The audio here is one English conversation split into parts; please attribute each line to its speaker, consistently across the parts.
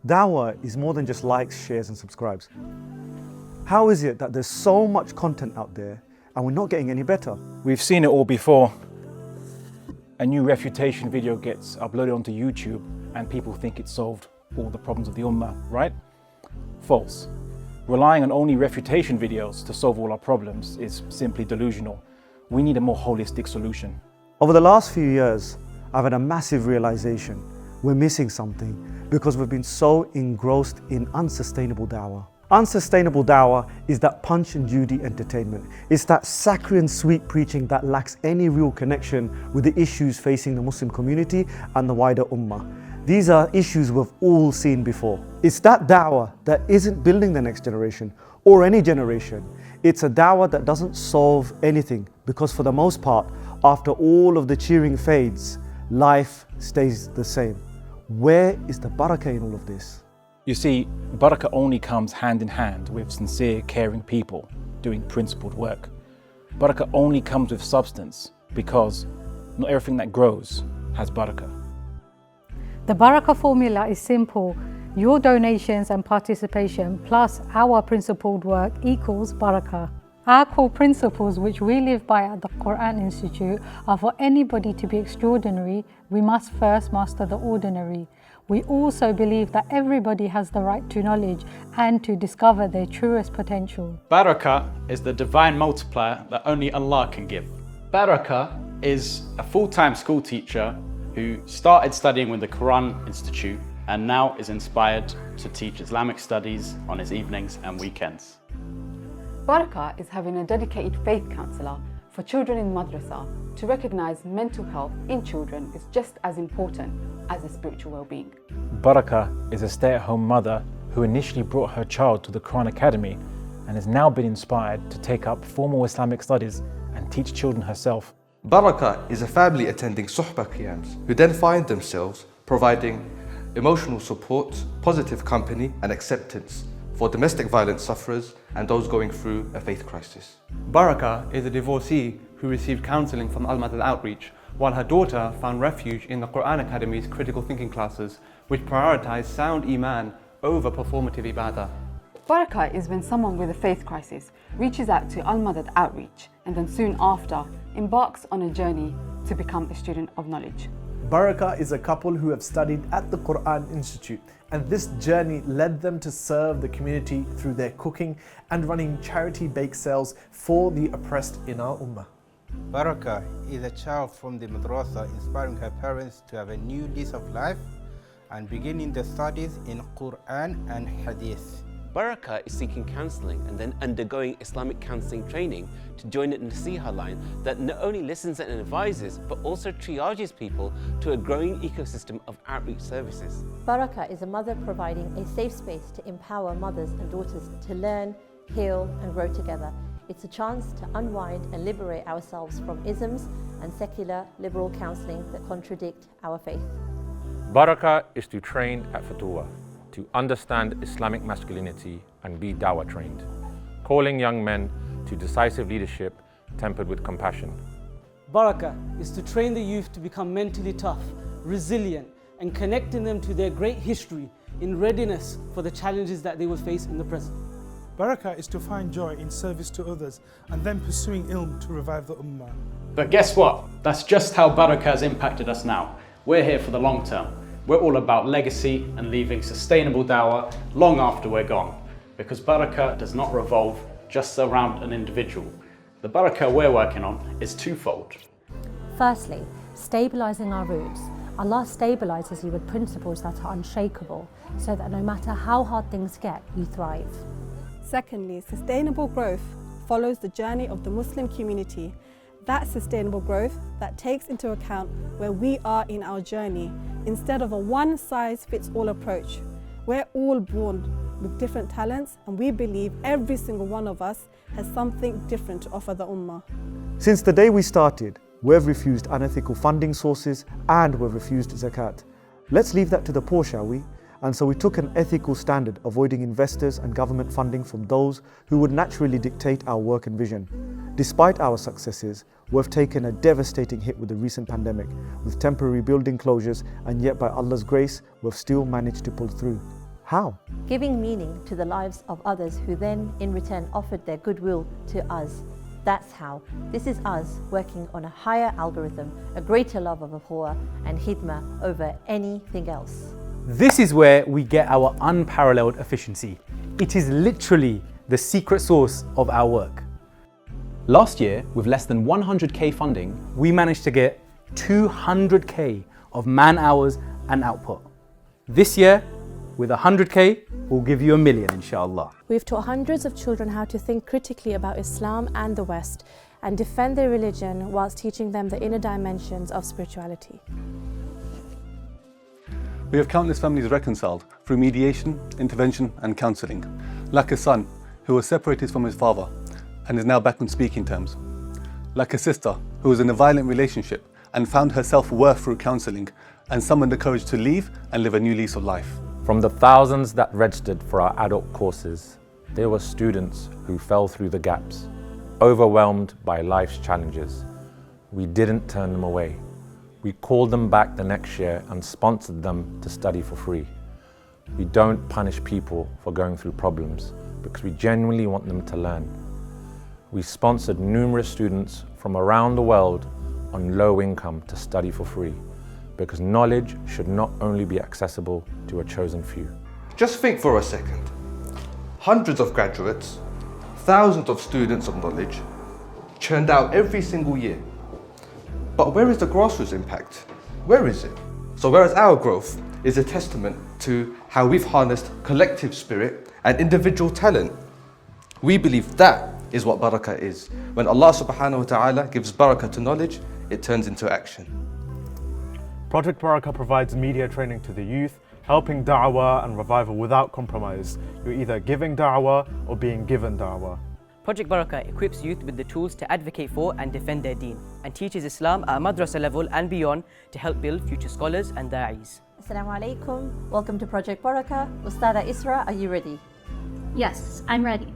Speaker 1: Dawah is more than just likes, shares and subscribes. How is it that there's so much content out there and we're not getting any better?
Speaker 2: We've seen it all before. A new refutation video gets uploaded onto YouTube and people think it solved all the problems of the Ummah, right? False. Relying on only refutation videos to solve all our problems is simply delusional. We need a more holistic solution.
Speaker 1: Over the last few years, I've had a massive realization. We're missing something because we've been so engrossed in unsustainable dawah. Unsustainable dawah is that punch and judy entertainment. It's that saccharine sweet preaching that lacks any real connection with the issues facing the Muslim community and the wider ummah. These are issues we've all seen before. It's that dawah that isn't building the next generation or any generation. It's a dawah that doesn't solve anything because for the most part, after all of the cheering fades, life stays the same. Where is the barakah in all of this?
Speaker 2: You see, barakah only comes hand in hand with sincere, caring people doing principled work. Barakah only comes with substance because not everything that grows has barakah.
Speaker 3: The barakah formula is simple. Your donations and participation plus our principled work equals barakah. Our core principles, which we live by at the Quran Institute, are for anybody to be extraordinary, we must first master the ordinary. We also believe that everybody has the right to knowledge and to discover their truest potential.
Speaker 4: Barakah is the divine multiplier that only Allah can give. Barakah is a full-time school teacher who started studying with the Quran Institute and now is inspired to teach Islamic studies on his evenings and weekends.
Speaker 5: Barakah is having a dedicated faith counsellor for children in madrasa to recognise mental health in children is just as important as their spiritual well-being.
Speaker 2: Barakah is a stay-at-home mother who initially brought her child to the Quran Academy and has now been inspired to take up formal Islamic studies and teach children herself.
Speaker 6: Barakah is a family attending suhbah qiyams who then find themselves providing emotional support, positive company and acceptance for domestic violence sufferers and those going through a faith crisis.
Speaker 7: Barakah is a divorcee who received counselling from Al-Madad Outreach, while her daughter found refuge in the Quran Academy's critical thinking classes, which prioritise sound iman over performative ibadah.
Speaker 5: Barakah is when someone with a faith crisis reaches out to Al-Madad Outreach and then soon after embarks on a journey to become a student of knowledge.
Speaker 8: Barakah is a couple who have studied at the Quran Institute, and this journey led them to serve the community through their cooking and running charity bake sales for the oppressed in our ummah.
Speaker 9: Barakah is a child from the madrasa inspiring her parents to have a new lease of life and beginning their studies in Quran and Hadith.
Speaker 10: Barakah is seeking counselling and then undergoing Islamic counselling training to join an Nasiha line that not only listens and advises but also triages people to a growing ecosystem of outreach services.
Speaker 11: Barakah is a mother providing a safe space to empower mothers and daughters to learn, heal and grow together. It's a chance to unwind and liberate ourselves from isms and secular liberal counselling that contradict our faith.
Speaker 12: Barakah is to train at Fatuwa, to understand Islamic masculinity and be dawah trained, calling young men to decisive leadership tempered with compassion.
Speaker 13: Barakah is to train the youth to become mentally tough, resilient, and connecting them to their great history in readiness for the challenges that they will face in the present.
Speaker 14: Barakah is to find joy in service to others and then pursuing ilm to revive the ummah.
Speaker 4: But guess what? That's just how Barakah has impacted us now. We're here for the long term. We're all about legacy and leaving sustainable dawah long after we're gone. Because Barakah does not revolve just around an individual. The Barakah we're working on is twofold.
Speaker 3: Firstly, stabilising our roots. Allah stabilises you with principles that are unshakable, so that no matter how hard things get, you thrive.
Speaker 15: Secondly, sustainable growth follows the journey of the Muslim community. That sustainable growth that takes into account where we are in our journey, instead of a one-size-fits-all approach. We're all born with different talents, and we believe every single one of us has something different to offer the ummah.
Speaker 1: Since the day we started, we've refused unethical funding sources and we've refused zakat. Let's leave that to the poor, shall we? And so we took an ethical standard, avoiding investors and government funding from those who would naturally dictate our work and vision. Despite our successes, we've taken a devastating hit with the recent pandemic, with temporary building closures, and yet by Allah's grace, we've still managed to pull through. How?
Speaker 11: Giving meaning to the lives of others who then, in return, offered their goodwill to us. That's how. This is us working on a higher algorithm, a greater love of Akhuwa and khidma over anything else.
Speaker 16: This is where we get our unparalleled efficiency. It is literally the secret sauce of our work.
Speaker 4: Last year, with less than 100k funding,
Speaker 16: we managed to get 200k of man hours and output. This year, with 100k, we'll give you 1 million, inshallah.
Speaker 17: We've taught hundreds of children how to think critically about Islam and the West and defend their religion whilst teaching them the inner dimensions of spirituality.
Speaker 18: We have countless families reconciled through mediation, intervention and counselling, like a son who was separated from his father and is now back on speaking terms, like a sister who was in a violent relationship and found her self-worth through counselling and summoned the courage to leave and live a new lease of life.
Speaker 12: From the thousands that registered for our adult courses, there were students who fell through the gaps, overwhelmed by life's challenges. We didn't turn them away. We called them back the next year and sponsored them to study for free. We don't punish people for going through problems because we genuinely want them to learn. We sponsored numerous students from around the world on low income to study for free because knowledge should not only be accessible to a chosen few.
Speaker 6: Just think for a second. Hundreds of graduates, thousands of students of knowledge, churned out every single year. But where is the grassroots impact? Where is it? So whereas our growth is a testament to how we've harnessed collective spirit and individual talent, we believe that is what barakah is. When Allah subhanahu wa ta'ala gives barakah to knowledge, it turns into action.
Speaker 19: Project Barakah provides media training to the youth, helping da'wah and revival without compromise. You're either giving da'wah or being given da'wah.
Speaker 20: Project Barakah equips youth with the tools to advocate for and defend their deen and teaches Islam at a madrasa level and beyond to help build future scholars and da'is.
Speaker 11: Assalamu alaikum. Welcome to Project Barakah. Ustada Isra, are you ready?
Speaker 21: Yes, I'm ready.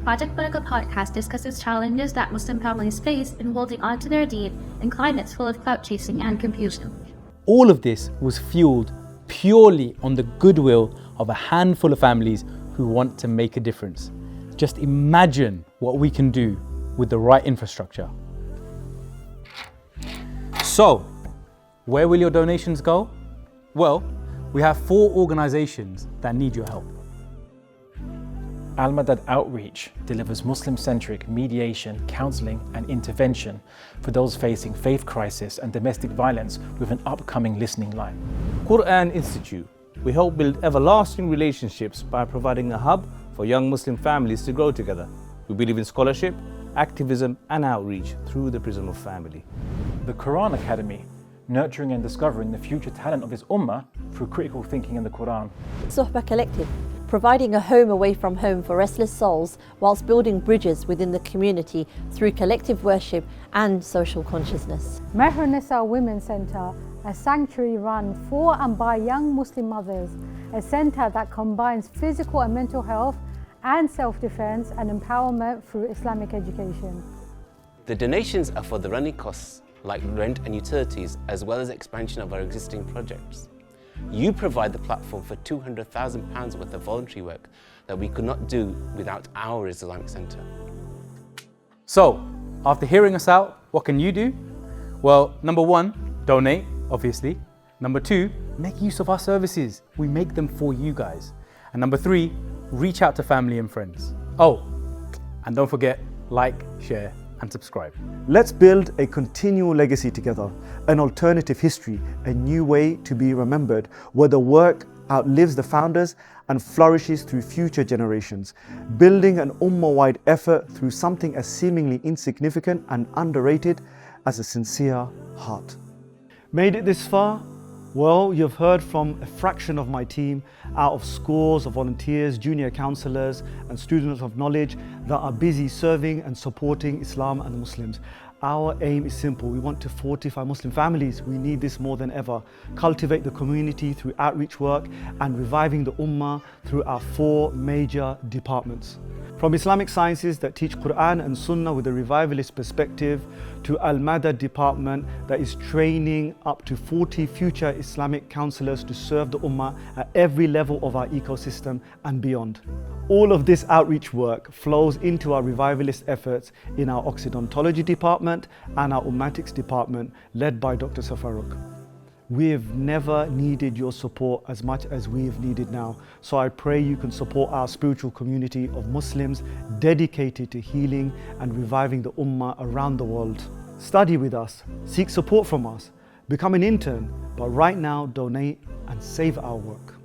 Speaker 21: Project Barakah podcast discusses challenges that Muslim families face in holding on to their deen in climates full of clout chasing and confusion.
Speaker 16: All of this was fueled purely on the goodwill of a handful of families who want to make a difference. Just imagine what we can do with the right infrastructure. So, where will your donations go? Well, we have 4 organizations that need your help.
Speaker 2: Al-Madad Outreach delivers Muslim-centric mediation, counselling and intervention for those facing faith crisis and domestic violence with an upcoming listening line.
Speaker 22: Quran Institute. We help build everlasting relationships by providing a hub for young Muslim families to grow together. We believe in scholarship, activism and outreach through the prism of family.
Speaker 2: The Quran Academy, nurturing and discovering the future talent of its ummah through critical thinking in the Quran.
Speaker 11: Suhbah Collective, providing a home away from home for restless souls whilst building bridges within the community through collective worship and social consciousness.
Speaker 3: Mehr Nisa Women's Centre, a sanctuary run for and by young Muslim mothers, a centre that combines physical and mental health and self-defense and empowerment through Islamic education.
Speaker 10: The donations are for the running costs like rent and utilities, as well as expansion of our existing projects. You provide the platform for £200,000 worth of voluntary work that we could not do without our Islamic Centre.
Speaker 16: So, after hearing us out, what can you do? Well, number 1, donate, obviously. Number 2, make use of our services. We make them for you guys. And number 3, reach out to family and friends. Oh, and don't forget, like, share, and subscribe.
Speaker 1: Let's build a continual legacy together, an alternative history, a new way to be remembered, where the work outlives the founders and flourishes through future generations, building an ummah-wide effort through something as seemingly insignificant and underrated as a sincere heart. Made it this far? Well, you've heard from a fraction of my team out of scores of volunteers, junior counsellors and students of knowledge that are busy serving and supporting Islam and the Muslims. Our aim is simple. We want to fortify Muslim families. We need this more than ever. Cultivate the community through outreach work and reviving the Ummah through our 4 major departments. From Islamic sciences that teach Quran and Sunnah with a revivalist perspective, to Al-Madad department that is training up to 40 future Islamic counselors to serve the Ummah at every level of our ecosystem and beyond. All of this outreach work flows into our revivalist efforts in our Occidentality department and our Ummatics department led by Dr. Safaruk. We have never needed your support as much as we have needed now. So I pray you can support our spiritual community of Muslims dedicated to healing and reviving the Ummah around the world. Study with us, seek support from us, become an intern, but right now donate and save our work.